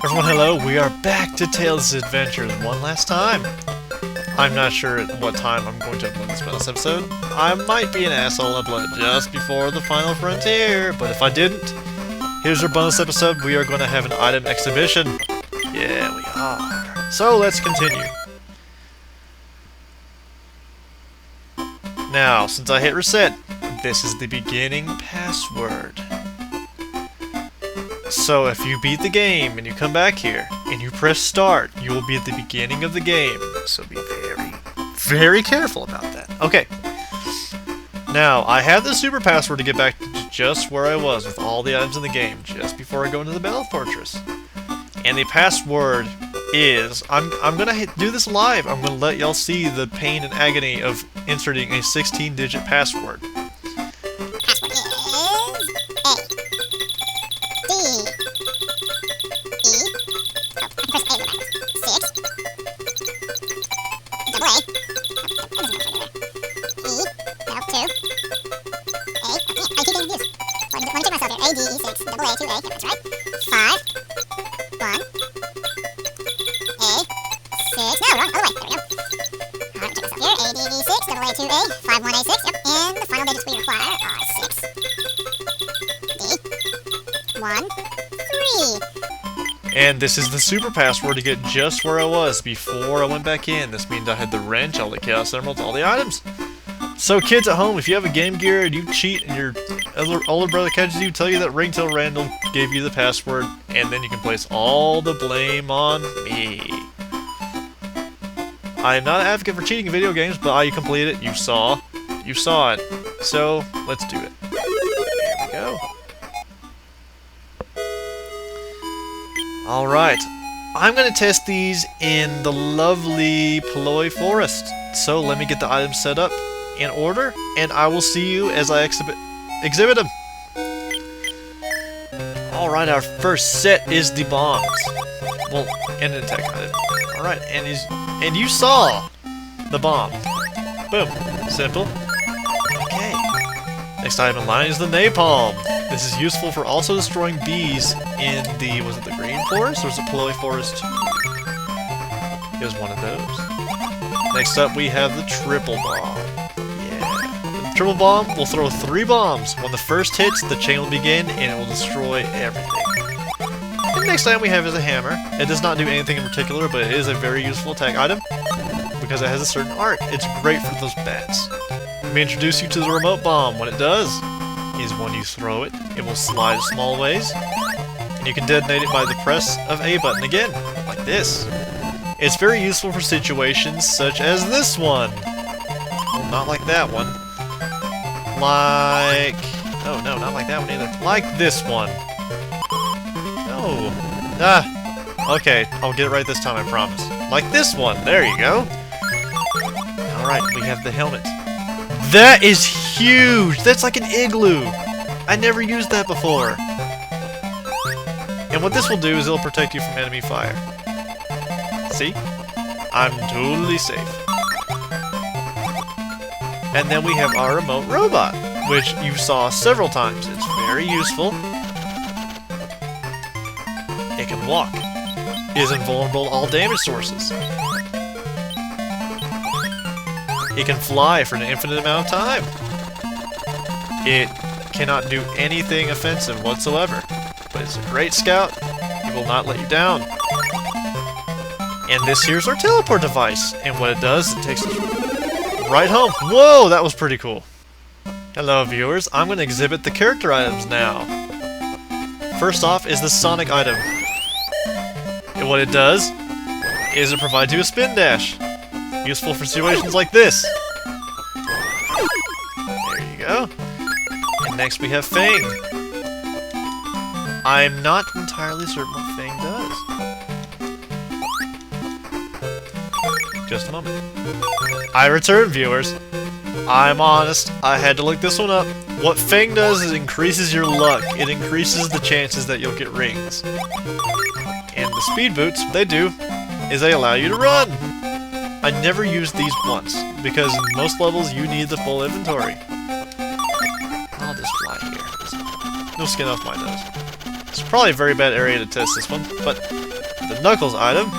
Everyone, hello! We are back to Tales' Adventures one last time. I'm not sure at what time I'm going to upload this bonus episode. I might be an asshole and upload it just before the final frontier, but if I didn't, here's our bonus episode. We are going to have an item exhibition. Yeah, we are. So let's continue. Now, since I hit reset, this is the beginning password. So if you beat the game and you come back here and you press start, you will be at the beginning of the game. So be very, very careful about that. Okay. Now, I have the super password to get back to just where I was with all the items in the game just before I go into the Battle Fortress. And the password is, I'm gonna do this live. I'm gonna let y'all see the pain and agony of inserting a 16-digit password. And this is the super password to get just where I was before I went back in. This means I had the wrench, all the chaos emeralds, all the items. So kids at home, if you have a Game Gear and you cheat and your older brother catches you, tell you that RingtailRandl gave you the password, and then you can place all the blame on me. I am not an advocate for cheating in video games, but you completed it, you saw it. So, let's do it. Here we go. Alright, I'm going to test these in the lovely Ploy Forest. So let me get the items set up in order, and I will see you as I exhibit them. Alright, our first set is the bombs. Well, and an attack item. Alright, and you saw the bomb. Boom. Simple. Okay. Next item in line is the napalm. This is useful for also destroying bees in the, was it the green forest or was it Ploy Forest 2? It was one of those. Next up we have the triple bomb. Yeah. The triple bomb will throw 3 bombs. When the first hits, the chain will begin and it will destroy everything. And the next item we have is a hammer. It does not do anything in particular, but it is a very useful attack item because it has a certain art. It's great for those bats. Let me introduce you to the remote bomb. What it does is when you throw it, it will slide small ways, and you can detonate it by the press of A button again, like this. It's very useful for situations such as this one. Well, not like that one. Like... oh no, not like that one either. Like this one. No. Ah! Okay, I'll get it right this time, I promise. Like this one, there you go. Alright, we have the helmet. That is huge! That's like an igloo! I never used that before. And what this will do is it'll protect you from enemy fire. See? I'm totally safe. And then we have our remote robot, which you saw several times. It's very useful. It can walk. It is invulnerable to all damage sources. It can fly for an infinite amount of time. It cannot do anything offensive whatsoever, but it's a great scout. It will not let you down. And this here's our teleport device, and what it does, it takes us right home. Whoa, that was pretty cool. Hello viewers, I'm going to exhibit the character items now. First off is the Sonic item. And what it does is it provides you a spin dash. Useful for situations like this. There you go. And next we have Fang. I'm not entirely certain what Fang does. Just a moment. I return, viewers. I'm honest, I had to look this one up. What Fang does is increases your luck. It increases the chances that you'll get rings. And the speed boots, what they do is they allow you to run. I never used these once, because in most levels you need the full inventory. I'll just fly here. No skin off my nose. probably a very bad area to test this one, but the Knuckles item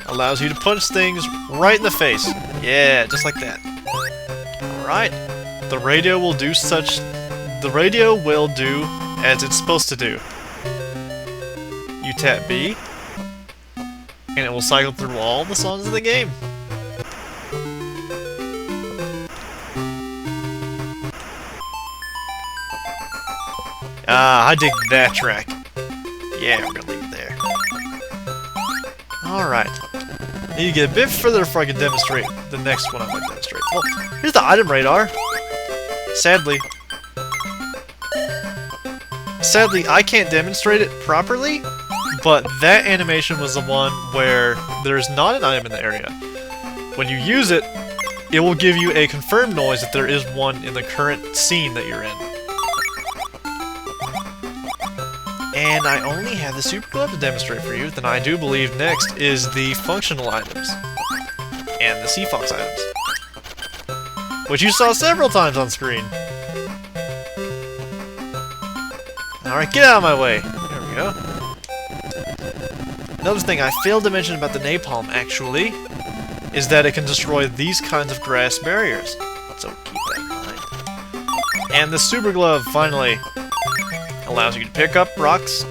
allows you to punch things right in the face. Yeah, just like that. Alright. The radio will do as it's supposed to do. You tap B, and it will cycle through all the songs in the game. Ah, I dig that track. Yeah, we're gonna leave it there. Alright. Need to get a bit further before I can demonstrate the next one I might demonstrate. Well, here's the item radar. Sadly, I can't demonstrate it properly, but that animation was the one where there's not an item in the area. When you use it, it will give you a confirmed noise that there is one in the current scene that you're in. And I only have the Super Glove to demonstrate for you. Then I do believe next is the functional items. And the Sea Fox items. Which you saw several times on screen. Alright, get out of my way. There we go. Another thing I failed to mention about the napalm, actually, is that it can destroy these kinds of grass barriers. So keep that in mind. And the Super Glove, finally, allows you to pick up rocks,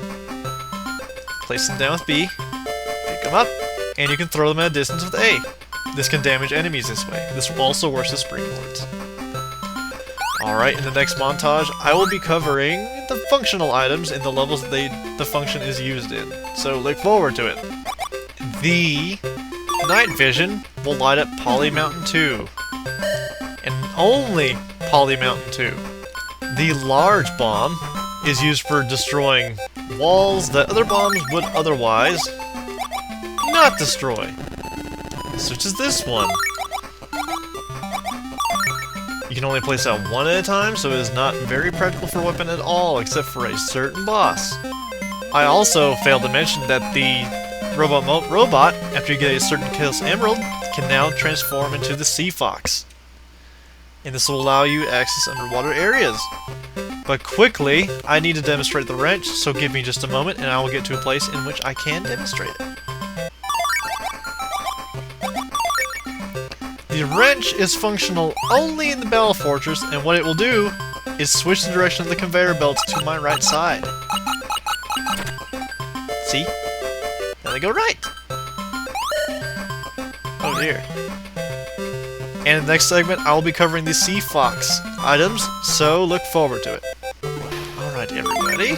place them down with B, pick them up, and you can throw them at a distance with A. This can damage enemies this way. This also works as springboards. Alright, in the next montage, I will be covering the functional items in the levels that the function is used in. So look forward to it. The night vision will light up Poly Mountain 2. And only Poly Mountain 2. The large bomb is used for destroying walls that other bombs would otherwise not destroy. Such as this one. You can only place out one at a time, so it is not very practical for a weapon at all, except for a certain boss. I also failed to mention that the robot, after you get a certain Chaos Emerald, can now transform into the Sea Fox. And this will allow you to access underwater areas. But quickly, I need to demonstrate the wrench, so give me just a moment and I will get to a place in which I can demonstrate it. The wrench is functional only in the Battle Fortress, and what it will do is switch the direction of the conveyor belts to my right side. See? Now they go right! Oh dear. And in the next segment, I will be covering the Sea Fox items, so look forward to it. Alright everybody,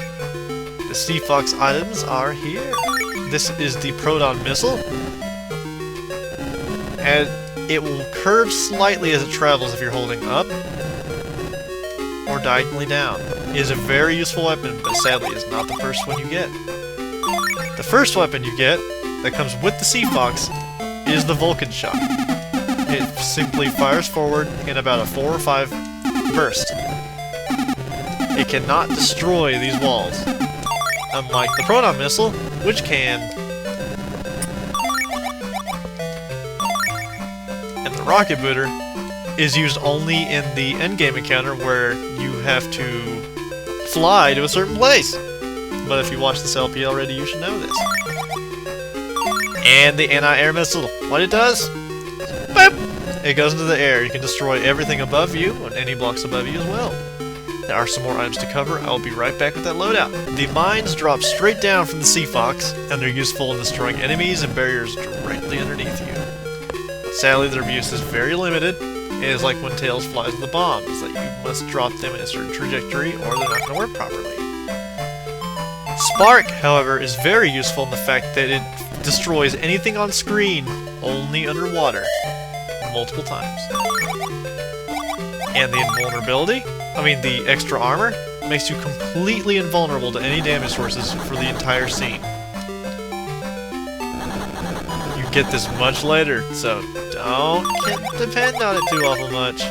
the Sea Fox items are here. This is the Proton Missile, and it will curve slightly as it travels if you're holding up or diagonally down. It is a very useful weapon, but sadly is not the first one you get. The first weapon you get, that comes with the Sea Fox, is the Vulcan Shot. It simply fires forward in about a 4 or 5 burst. It cannot destroy these walls, unlike the Proton Missile, which can. And the Rocket Booter is used only in the endgame encounter where you have to fly to a certain place. But if you watched this LP already, you should know this. And the Anti-Air Missile. What it does? Boop! It goes into the air. You can destroy everything above you and any blocks above you as well. There are some more items to cover. I will be right back with that loadout. The mines drop straight down from the Sea Fox, and they're useful in destroying enemies and barriers directly underneath you. Sadly, their use is very limited. It is like when Tails flies with the bombs, that you must drop them in a certain trajectory or they're not going to work properly. Spark, however, is very useful in the fact that it destroys anything on screen only underwater multiple times. And the invulnerability, the extra armor, makes you completely invulnerable to any damage sources for the entire scene. You get this much later, so don't depend on it too awful much.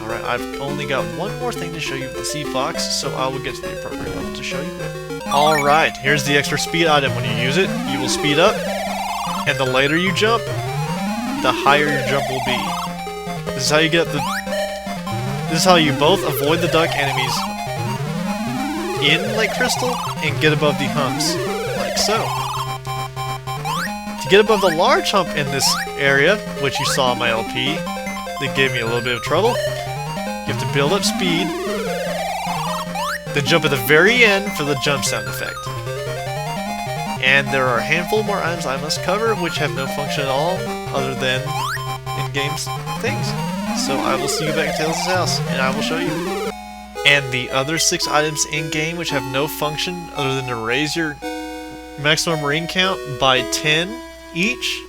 Alright, I've only got one more thing to show you with the Sea Fox, so I will get to the appropriate level to show you with. Alright, here's the extra speed item. When you use it, you will speed up, and the later you jump, the higher your jump will be. This is how you get the... This is how you both avoid the duck enemies in Lake Crystal and get above the humps, like so. To get above the large hump in this area, which you saw in my LP, that gave me a little bit of trouble, you have to build up speed, then jump at the very end for the jump sound effect. And there are a handful more items I must cover, which have no function at all, other than in-game things. So I will see you back at Tails' house, and I will show you. And the other 6 items in-game, which have no function other than to raise your maximum ring count by 10 each,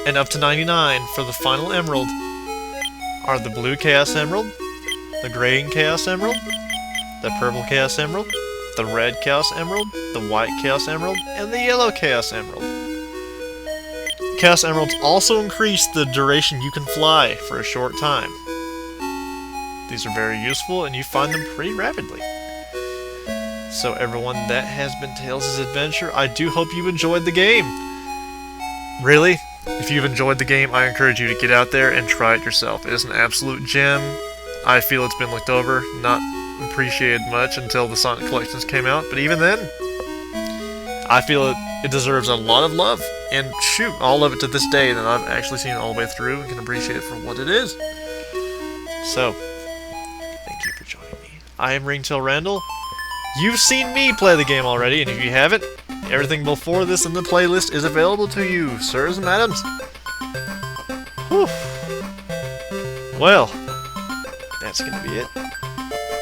and up to 99 for the final emerald, are the blue Chaos Emerald, the green Chaos Emerald, the purple Chaos Emerald, the red Chaos Emerald, the white Chaos Emerald, and the yellow Chaos Emerald. Chaos Emeralds also increase the duration you can fly for a short time. These are very useful, and you find them pretty rapidly. So everyone, that has been Tails' adventure. I do hope you enjoyed the game. Really, if you've enjoyed the game, I encourage you to get out there and try it yourself. It is an absolute gem. I feel it's been looked over, not appreciated much until the Sonic Collections came out, but even then, I feel it deserves a lot of love, and shoot, all of it to this day that I've actually seen it all the way through and can appreciate it for what it is. So, thank you for joining me. I am RingtailRandl. You've seen me play the game already, and if you haven't, everything before this in the playlist is available to you, sirs and madams. Whew. Well, that's gonna be it.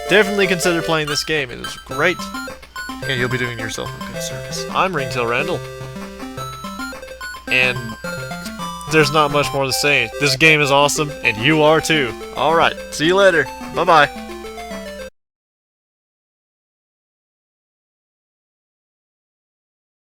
Definitely consider playing this game. It is great. And you'll be doing yourself a good service. I'm RingtailRandl. And there's not much more to say. This game is awesome, and you are too. Alright, see you later. Bye-bye.